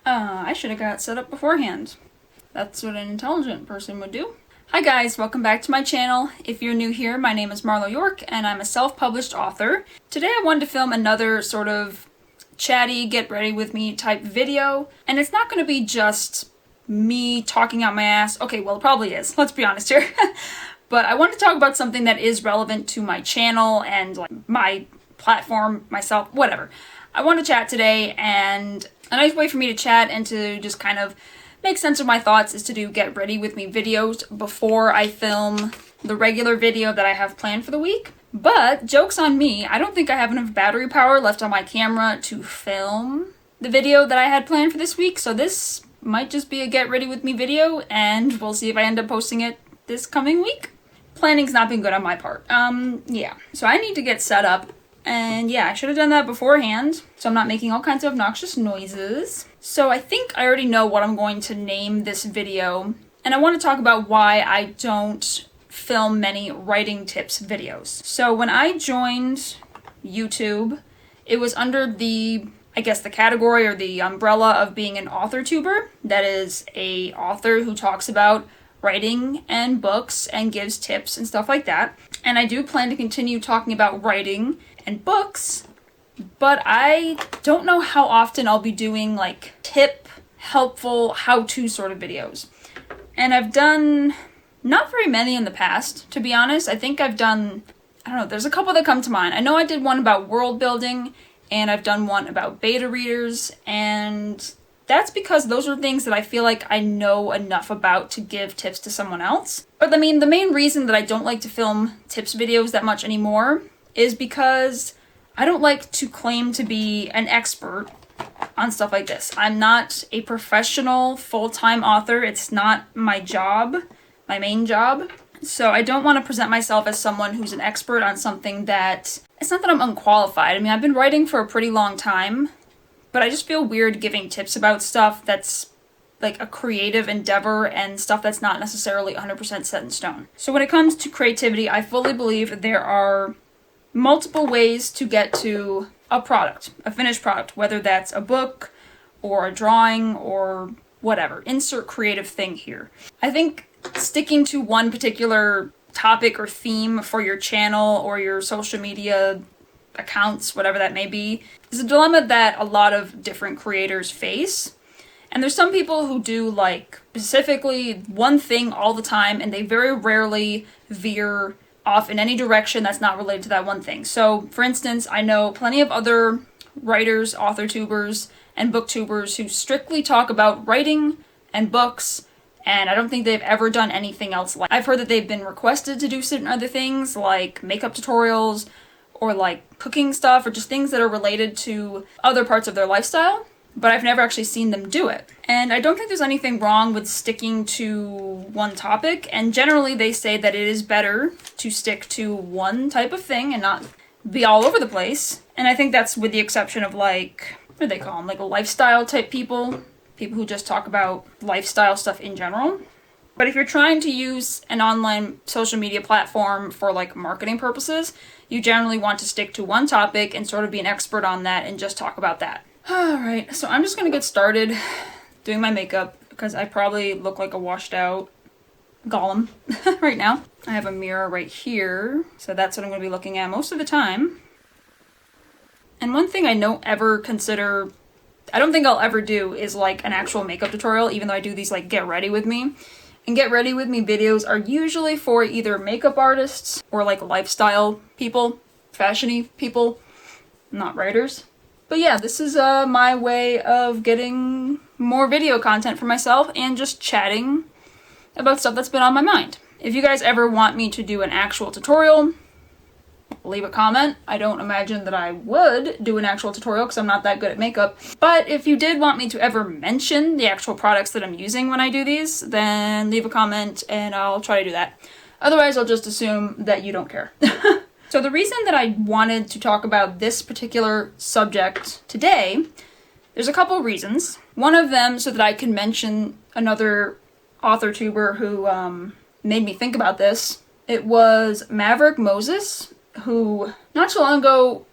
I should have got set up beforehand. That's what an intelligent person would do. Hi guys, welcome back to my channel. If you're new here, my name is Marlow York and I'm a self-published author. Today I wanted to film another sort of chatty, get ready with me type video. And it's not going to be just me talking out my ass. Okay, well it probably is, let's be honest here. But I want to talk about something that is relevant to my channel and like my platform, myself, whatever. I want to chat today, and a nice way for me to chat and to just kind of make sense of my thoughts is to do get ready with me videos before I film the regular video that I have planned for the week. But joke's on me, I don't think I have enough battery power left on my camera to film the video that I had planned for this week, so this might just be a get ready with me video, and we'll see if I end up posting it this coming week. Planning's not been good on my part. Yeah. So I need to get set up. And yeah, I should have done that beforehand, so I'm not making all kinds of obnoxious noises. So I think I already know what I'm going to name this video, and I want to talk about why I don't film many writing tips videos. So when I joined YouTube, it was under the, I guess the category or the umbrella of being an author tuber. That is a author who talks about writing and books and gives tips and stuff like that. And I do plan to continue talking about writing and books, but I don't know how often I'll be doing like tip, helpful, how-to sort of videos. And I've done not very many in the past, to be honest. I think I've done, I don't know, there's a couple that come to mind. I know I did one about world building, and I've done one about beta readers, and that's because those are things that I feel like I know enough about to give tips to someone else. But I mean, the main reason that I don't like to film tips videos that much anymore is because I don't like to claim to be an expert on stuff like this. I'm not a professional full-time author. It's not my job, my main job. So I don't want to present myself as someone who's an expert on something that, it's not that I'm unqualified. I mean, I've been writing for a pretty long time, but I just feel weird giving tips about stuff that's like a creative endeavor and stuff that's not necessarily 100% set in stone. So when it comes to creativity, I fully believe there are multiple ways to get to a product, a finished product, whether that's a book or a drawing or whatever. Insert creative thing here. I think sticking to one particular topic or theme for your channel or your social media accounts, whatever that may be, is a dilemma that a lot of different creators face. And there's some people who do like specifically one thing all the time, and they very rarely veer off in any direction that's not related to that one thing. So, for instance, I know plenty of other writers, author tubers, and booktubers who strictly talk about writing and books, and I don't think they've ever done anything else. Like, I've heard that they've been requested to do certain other things, like makeup tutorials, or like cooking stuff, or just things that are related to other parts of their lifestyle, but I've never actually seen them do it. And I don't think there's anything wrong with sticking to one topic, and generally they say that it is better to stick to one type of thing and not be all over the place. And I think that's with the exception of like, what do they call them, like lifestyle type people who just talk about lifestyle stuff in general. But if you're trying to use an online social media platform for like marketing purposes, you generally want to stick to one topic and sort of be an expert on that and just talk about that. Alright, so I'm just gonna get started doing my makeup because I probably look like a washed out golem right now. I have a mirror right here, so that's what I'm gonna be looking at most of the time. And one thing I don't ever consider, I don't think I'll ever do, is like an actual makeup tutorial, even though I do these like get ready with me. And get ready with me videos are usually for either makeup artists or like lifestyle people, fashion-y people, not writers. But yeah, this is my way of getting more video content for myself and just chatting about stuff that's been on my mind. If you guys ever want me to do an actual tutorial, leave a comment. I don't imagine that I would do an actual tutorial because I'm not that good at makeup. But if you did want me to ever mention the actual products that I'm using when I do these, then leave a comment and I'll try to do that. Otherwise, I'll just assume that you don't care. So the reason that I wanted to talk about this particular subject today, there's a couple reasons. One of them so that I can mention another author tuber who made me think about this. It was Maverick Moses, who not so long ago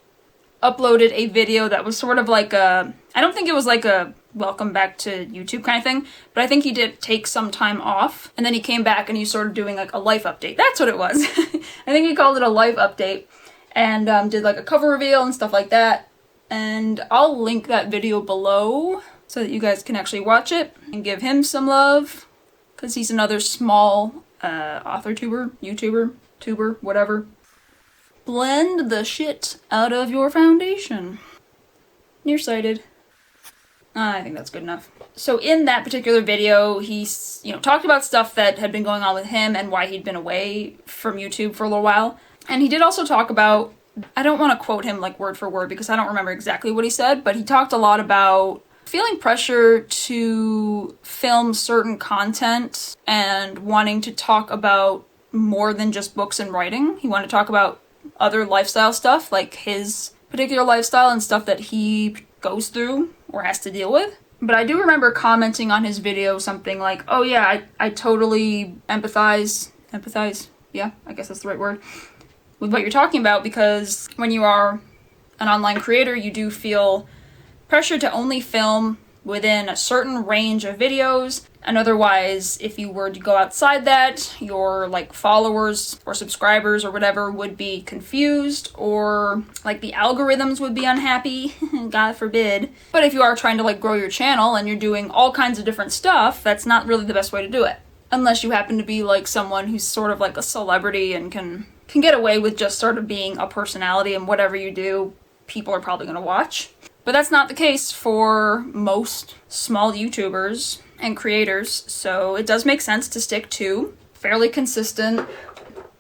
uploaded a video that was sort of like a, I don't think it was like a welcome back to YouTube kind of thing. But I think he did take some time off, and then he came back and he started doing like a life update. That's what it was. I think he called it a life update, and did like a cover reveal and stuff like that. And I'll link that video below so that you guys can actually watch it and give him some love, because he's another small author tuber, YouTuber, tuber, whatever. Blend the shit out of your foundation. Nearsighted. I think that's good enough. So in that particular video, he's, talked about stuff that had been going on with him and why he'd been away from YouTube for a little while. And he did also talk about, I don't want to quote him like word for word because I don't remember exactly what he said, but he talked a lot about feeling pressure to film certain content and wanting to talk about more than just books and writing. He wanted to talk about other lifestyle stuff, like his particular lifestyle and stuff that he goes through or has to deal with. But I do remember commenting on his video something like, oh yeah, I totally empathize, yeah, I guess that's the right word, with what you're talking about, because when you are an online creator, you do feel pressure to only film within a certain range of videos, and otherwise, if you were to go outside that, your like followers or subscribers or whatever would be confused, or like the algorithms would be unhappy, God forbid. But if you are trying to like grow your channel and you're doing all kinds of different stuff, that's not really the best way to do it. Unless you happen to be like someone who's sort of like a celebrity and can get away with just sort of being a personality, and whatever you do, people are probably going to watch. But that's not the case for most small YouTubers and creators, so it does make sense to stick to fairly consistent,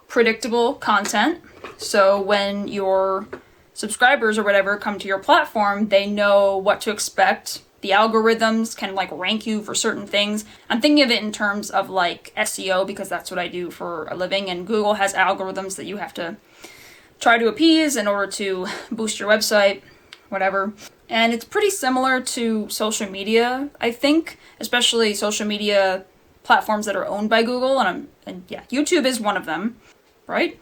predictable content. So when your subscribers or whatever come to your platform, they know what to expect. The algorithms can like rank you for certain things. I'm thinking of it in terms of like SEO, because that's what I do for a living, and Google has algorithms that you have to try to appease in order to boost your website, whatever. And it's pretty similar to social media, I think, especially social media platforms that are owned by Google, and yeah, YouTube is one of them, right?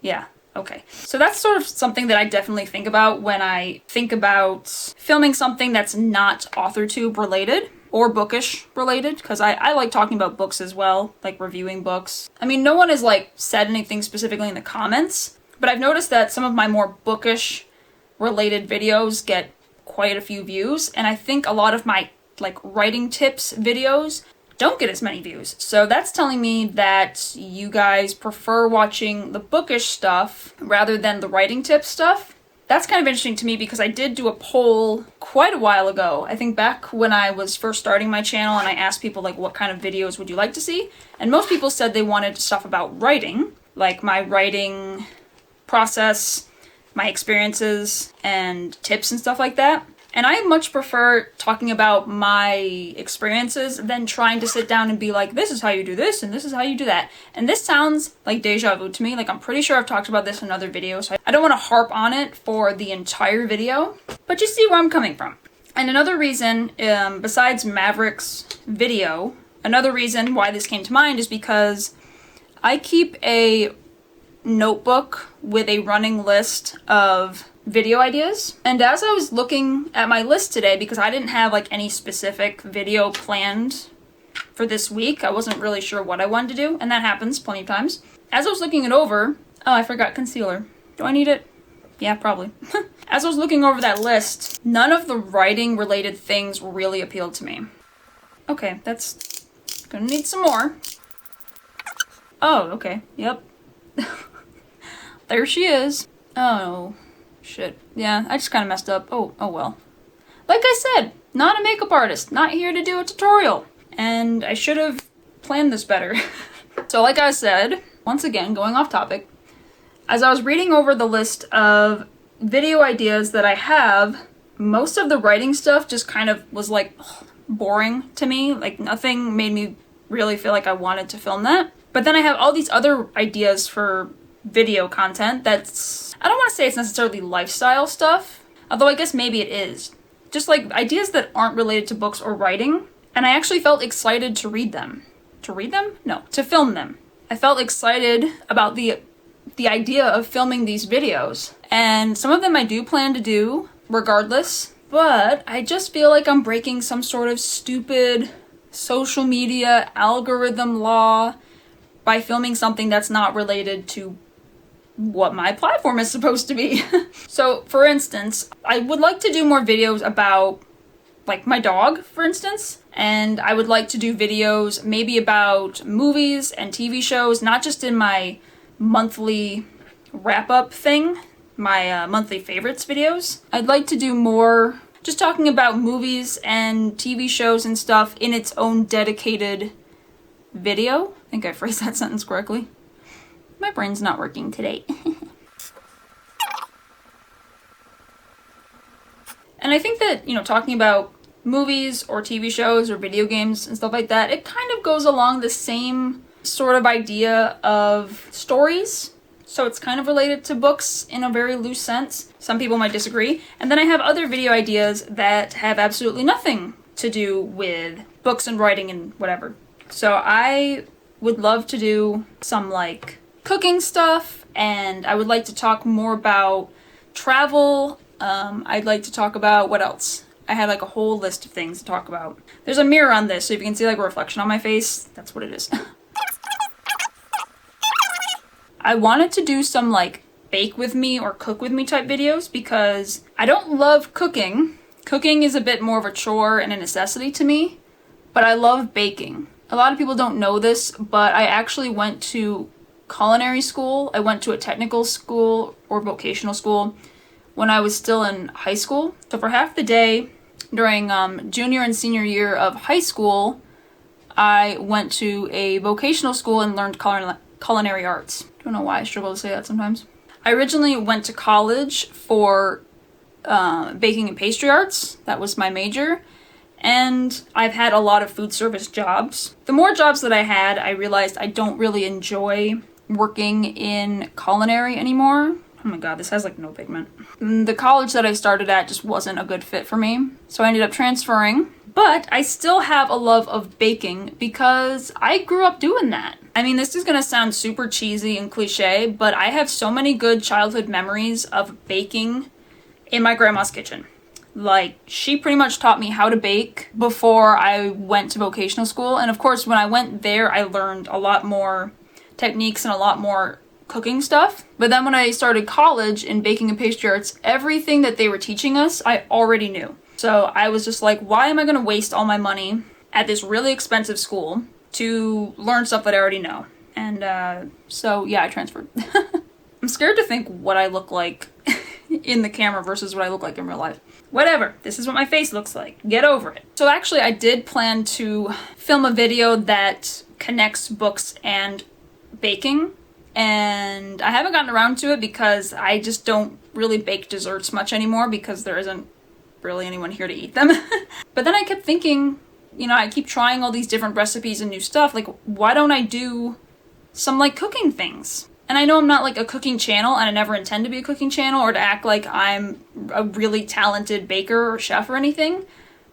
Yeah, okay. So that's sort of something that I definitely think about when I think about filming something that's not AuthorTube related or bookish related, because I like talking about books as well, like reviewing books. I mean, no one has like said anything specifically in the comments, but I've noticed that some of my more bookish related videos get quite a few views, and I think a lot of my like writing tips videos don't get as many views. So that's telling me that you guys prefer watching the bookish stuff rather than the writing tips stuff. That's kind of interesting to me, because I did do a poll quite a while ago, I think back when I was first starting my channel, and I asked people like what kind of videos would you like to see, and most people said they wanted stuff about writing, like my writing process, my experiences and tips and stuff like that. And I much prefer talking about my experiences than trying to sit down and be like, this is how you do this and this is how you do that. And this sounds like deja vu to me. Like, I'm pretty sure I've talked about this in other videos, so I don't want to harp on it for the entire video, but you see where I'm coming from. And another reason, besides Maverick's video, another reason why this came to mind is because I keep a notebook with a running list of video ideas, and as I was looking at my list today, because I didn't have like any specific video planned for this week, I wasn't really sure what I wanted to do, and that happens plenty of times. As I was looking it over, oh, I forgot concealer. Do I need it? Yeah, probably. As I was looking over that list, none of the writing related things really appealed to me. Okay, that's gonna need some more. Oh, okay, yep. There she is. Oh, shit. Yeah, I just kind of messed up. Oh well. Like I said, not a makeup artist, not here to do a tutorial. And I should have planned this better. So like I said, once again, going off topic, as I was reading over the list of video ideas that I have, most of the writing stuff just kind of was like boring to me. Like, nothing made me really feel like I wanted to film that. But then I have all these other ideas for video content that's, I don't want to say it's necessarily lifestyle stuff, although I guess maybe it is. Just like ideas that aren't related to books or writing, and I actually felt excited to read them. To read them? No, to film them. I felt excited about the idea of filming these videos, and some of them I do plan to do regardless. but I just feel like I'm breaking some sort of stupid social media algorithm law by filming something that's not related to what my platform is supposed to be. So, for instance, I would like to do more videos about, like, my dog, for instance, and I would like to do videos maybe about movies and TV shows, not just in my monthly wrap-up thing, my monthly favorites videos. I'd like to do more just talking about movies and TV shows and stuff in its own dedicated video. I think I phrased that sentence correctly. My brain's not working today. And I think that, you know, talking about movies or TV shows or video games and stuff like that, it kind of goes along the same sort of idea of stories. So it's kind of related to books in a very loose sense. Some people might disagree. And then I have other video ideas that have absolutely nothing to do with books and writing and whatever. So I would love to do some, like, cooking stuff, and I would like to talk more about travel. I'd like to talk about, what else? I had like a whole list of things to talk about. There's a mirror on this, so if you can see like a reflection on my face, that's what it is. I wanted to do some like bake with me or cook with me type videos because I don't love cooking. Cooking is a bit more of a chore and a necessity to me, but I love baking. A lot of people don't know this, but I actually went to culinary school. I went to a technical school or vocational school when I was still in high school. So for half the day during junior and senior year of high school, I went to a vocational school and learned culinary arts. Don't know why I struggle to say that sometimes. I originally went to college for baking and pastry arts. That was my major. And I've had a lot of food service jobs. The more jobs that I had, I realized I don't really enjoy working in culinary anymore. Oh my god, this has like no pigment. The college that I started at just wasn't a good fit for me, so I ended up transferring. But I still have a love of baking because I grew up doing that. I mean, this is gonna sound super cheesy and cliche, but I have so many good childhood memories of baking in my grandma's kitchen. Like, she pretty much taught me how to bake before I went to vocational school. And of course, when I went there, I learned a lot more techniques and a lot more cooking stuff. But then when I started college in baking and pastry arts, everything that they were teaching us, I already knew. So I was just like, why am I going to waste all my money at this really expensive school to learn stuff that I already know? And so yeah, I transferred. I'm scared to think what I look like in the camera versus what I look like in real life. Whatever, this is what my face looks like. Get over it. So actually, I did plan to film a video that connects books and baking, and I haven't gotten around to it because I just don't really bake desserts much anymore because there isn't really anyone here to eat them. But then I kept thinking, you know, I keep trying all these different recipes and new stuff, like why don't I do some like cooking things? And I know I'm not like a cooking channel, and I never intend to be a cooking channel or to act like I'm a really talented baker or chef or anything,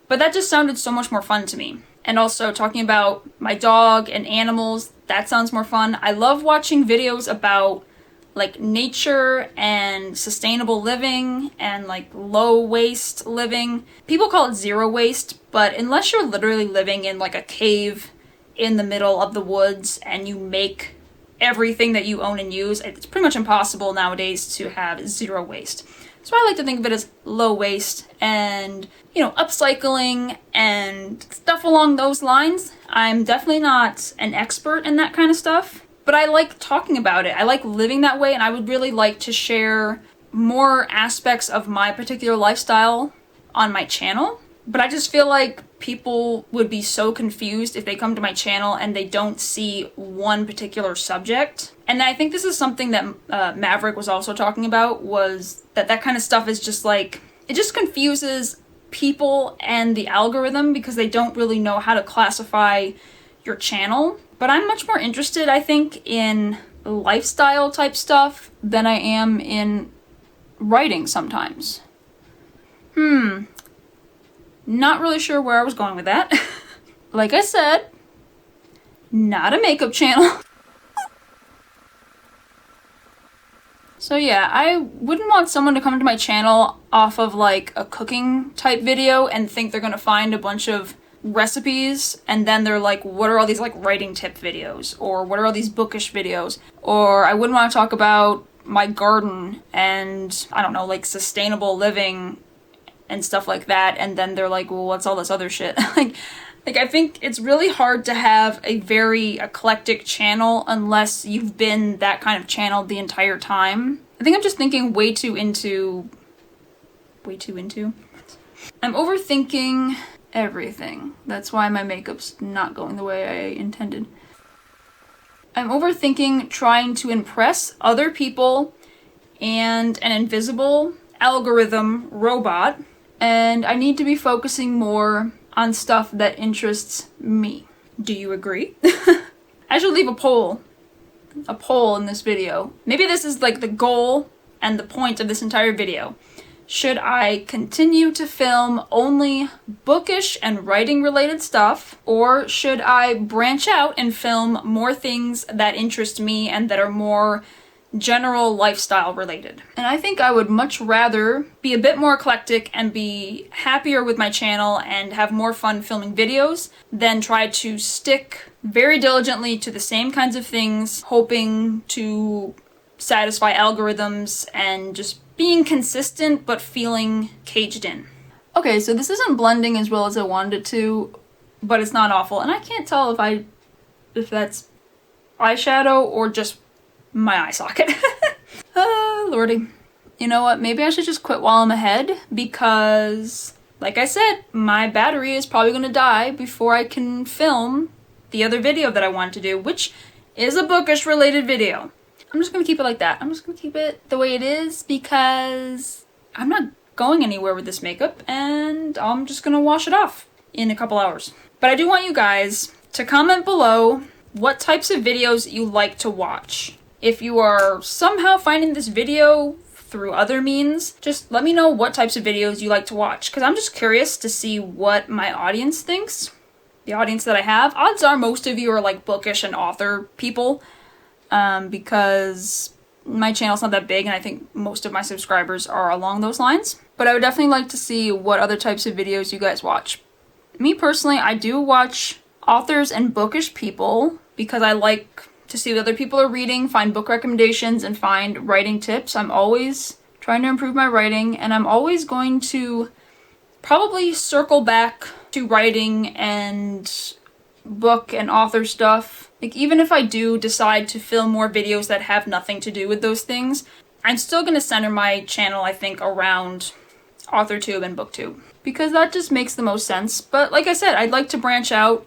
but that just sounded so much more fun to me. And also talking about my dog and animals, that sounds more fun. I love watching videos about like nature and sustainable living and like low waste living. People call it zero waste, but unless you're literally living in like a cave in the middle of the woods and you make everything that you own and use, it's pretty much impossible nowadays to have zero waste. So I like to think of it as low waste and, you know, upcycling and stuff along those lines. I'm definitely not an expert in that kind of stuff, but I like talking about it. I like living that way, and I would really like to share more aspects of my particular lifestyle on my channel. But I just feel like people would be so confused if they come to my channel and they don't see one particular subject. And I think this is something that Maverick was also talking about, was that kind of stuff is just like, it just confuses people and the algorithm because they don't really know how to classify your channel. But I'm much more interested, I think, in lifestyle type stuff than I am in writing sometimes. Not really sure where I was going with that. Like I said, not a makeup channel. So yeah, I wouldn't want someone to come to my channel off of like a cooking type video and think they're gonna find a bunch of recipes and then they're like, what are all these like writing tip videos, or what are all these bookish videos? Or I wouldn't want to talk about my garden and I don't know, like sustainable living and stuff like that, and then they're like, well, what's all this other shit? like I think it's really hard to have a very eclectic channel unless you've been that kind of channel the entire time. I think I'm just thinking way too into. I'm overthinking everything. That's why my makeup's not going the way I intended. I'm overthinking trying to impress other people and an invisible algorithm robot, and I need to be focusing more on stuff that interests me. Do you agree? I should leave a poll in this video. Maybe this is like the goal and the point of this entire video. Should I continue to film only bookish and writing related stuff, or should I branch out and film more things that interest me and that are more general lifestyle related? And I think I would much rather be a bit more eclectic and be happier with my channel and have more fun filming videos than try to stick very diligently to the same kinds of things, hoping to satisfy algorithms and just being consistent but feeling caged in. Okay, so this isn't blending as well as I wanted it to, but it's not awful. And I can't tell if that's eyeshadow or just my eye socket. Lordy. You know what? Maybe I should just quit while I'm ahead, because, like I said, my battery is probably gonna die before I can film the other video that I want to do, which is a bookish related video. I'm just gonna keep it like that. I'm just gonna keep it the way it is because I'm not going anywhere with this makeup and I'm just gonna wash it off in a couple hours. But I do want you guys to comment below what types of videos you like to watch. If you are somehow finding this video through other means, just let me know what types of videos you like to watch, because I'm just curious to see what my audience thinks. The audience that I have, odds are most of you are like bookish and author people, because my channel's not that big and I think most of my subscribers are along those lines. But I would definitely like to see what other types of videos you guys watch. Me personally, I do watch authors and bookish people because I like to see what other people are reading, find book recommendations, and find writing tips. I'm always trying to improve my writing, and I'm always going to probably circle back to writing and book and author stuff. Like, even if I do decide to film more videos that have nothing to do with those things, I'm still going to center my channel, I think, around AuthorTube and BookTube, because that just makes the most sense. But like I said, I'd like to branch out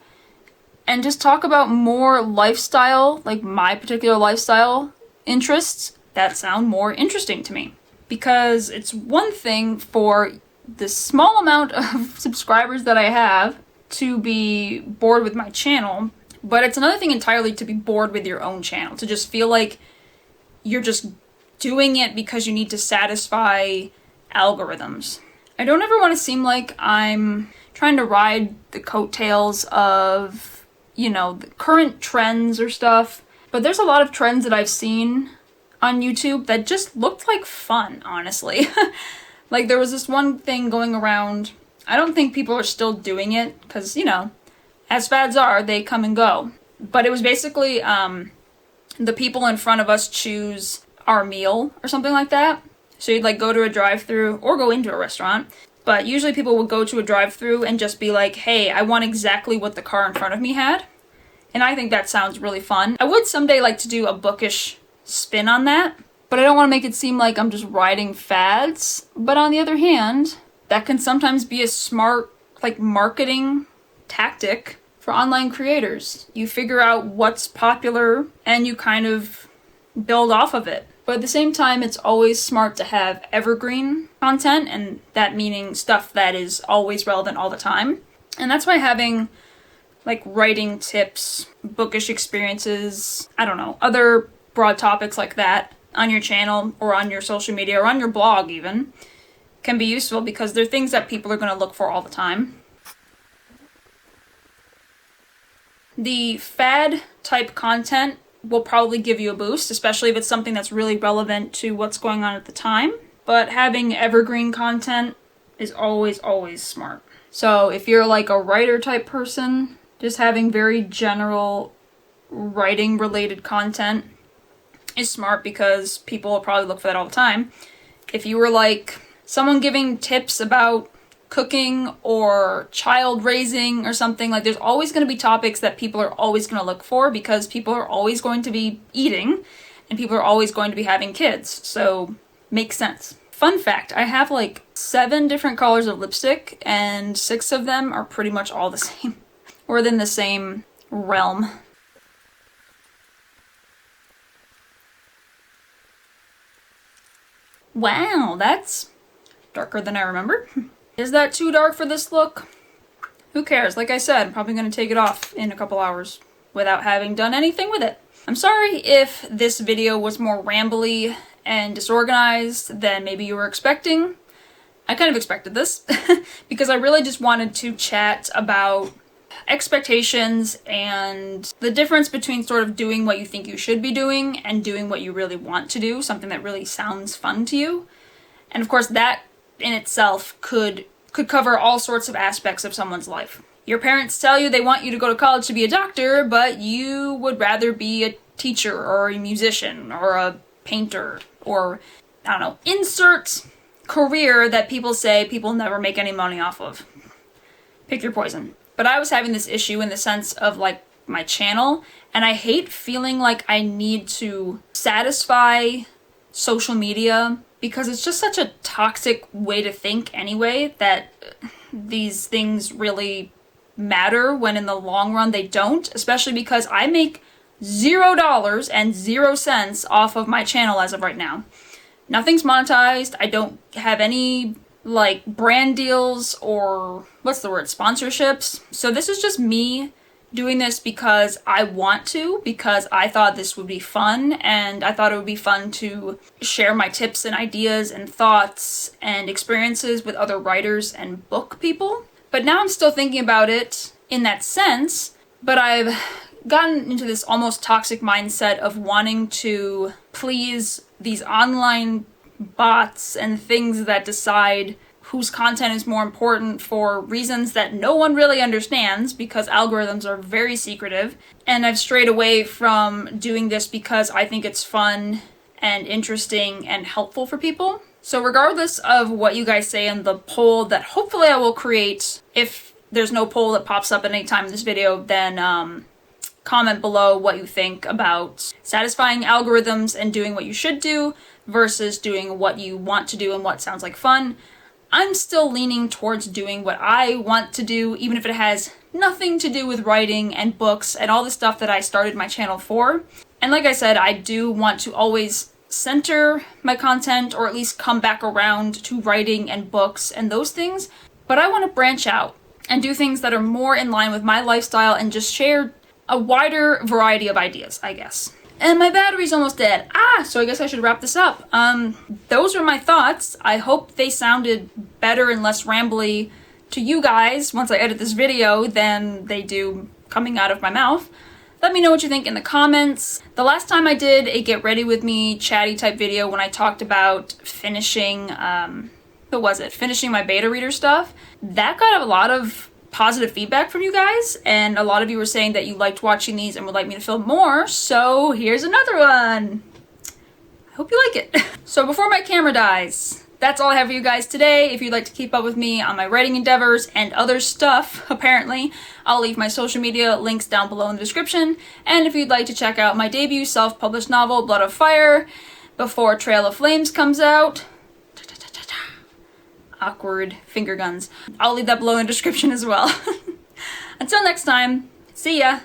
and just talk about more lifestyle, like my particular lifestyle interests that sound more interesting to me. Because it's one thing for the small amount of subscribers that I have to be bored with my channel, but it's another thing entirely to be bored with your own channel, to just feel like you're just doing it because you need to satisfy algorithms. I don't ever want to seem like I'm trying to ride the coattails of, you know, the current trends or stuff, but there's a lot of trends that I've seen on YouTube that just looked like fun, honestly. Like, there was this one thing going around. I don't think people are still doing it because, you know, as fads are, they come and go. But it was basically the people in front of us choose our meal or something like that. So you'd like go to a drive-thru or go into a restaurant. But usually people would go to a drive-thru and just be like, hey, I want exactly what the car in front of me had. And I think that sounds really fun. I would someday like to do a bookish spin on that, but I don't want to make it seem like I'm just riding fads. But on the other hand, that can sometimes be a smart, like, marketing tactic for online creators. You figure out what's popular and you kind of build off of it. But at the same time, it's always smart to have evergreen content, and that meaning stuff that is always relevant all the time. And that's why having like writing tips, bookish experiences, I don't know, other broad topics like that on your channel or on your social media or on your blog even can be useful, because they're things that people are going to look for all the time. The fad type content will probably give you a boost, especially if it's something that's really relevant to what's going on at the time. But having evergreen content is always, always smart. So if you're like a writer type person, just having very general writing related content is smart because people will probably look for that all the time. If you were like someone giving tips about cooking or child raising or something, like there's always going to be topics that people are always going to look for because people are always going to be eating and people are always going to be having kids. So makes sense. Fun fact, I have like 7 different colors of lipstick and 6 of them are pretty much all the same. Or within the same realm. Wow, that's darker than I remember. Is that too dark for this look? Who cares? Like I said, I'm probably going to take it off in a couple hours without having done anything with it. I'm sorry if this video was more rambly and disorganized than maybe you were expecting. I kind of expected this because I really just wanted to chat about expectations and the difference between sort of doing what you think you should be doing and doing what you really want to do, something that really sounds fun to you. And of course that in itself could cover all sorts of aspects of someone's life. Your parents tell you they want you to go to college to be a doctor, but you would rather be a teacher or a musician or a painter or, I don't know, insert career that people say people never make any money off of. Pick your poison. But I was having this issue in the sense of like my channel, and I hate feeling like I need to satisfy social media because it's just such a toxic way to think anyway that these things really matter when in the long run they don't, especially because I make $0 and 0 cents off of my channel as of right now. Nothing's monetized. I don't have any like brand deals or what's the word, sponsorships. So this is just me doing this because I want to, because I thought this would be fun, and I thought it would be fun to share my tips and ideas and thoughts and experiences with other writers and book people. But now I'm still thinking about it in that sense, but I've gotten into this almost toxic mindset of wanting to please these online bots and things that decide whose content is more important for reasons that no one really understands because algorithms are very secretive. And I've strayed away from doing this because I think it's fun and interesting and helpful for people. So regardless of what you guys say in the poll that hopefully I will create, if there's no poll that pops up at any time in this video, then comment below what you think about satisfying algorithms and doing what you should do versus doing what you want to do and what sounds like fun. I'm still leaning towards doing what I want to do, even if it has nothing to do with writing and books and all the stuff that I started my channel for. And like I said, I do want to always center my content, or at least come back around to writing and books and those things, but I want to branch out and do things that are more in line with my lifestyle and just share a wider variety of ideas, I guess. And my battery's almost dead. So I guess I should wrap this up. Those are my thoughts. I hope they sounded better and less rambly to you guys once I edit this video than they do coming out of my mouth. Let me know what you think in the comments. The last time I did a get ready with me chatty type video when I talked about finishing, finishing my beta reader stuff, that got a lot of positive feedback from you guys, and a lot of you were saying that you liked watching these and would like me to film more, so here's another one. I hope you like it. So before my camera dies, that's all I have for you guys today. If you'd like to keep up with me on my writing endeavors and other stuff, apparently, I'll leave my social media links down below in the description, and if you'd like to check out my debut self-published novel, Blood of Fire, before Trail of Flames comes out, awkward finger guns, I'll leave that below in the description as well. Until next time, see ya!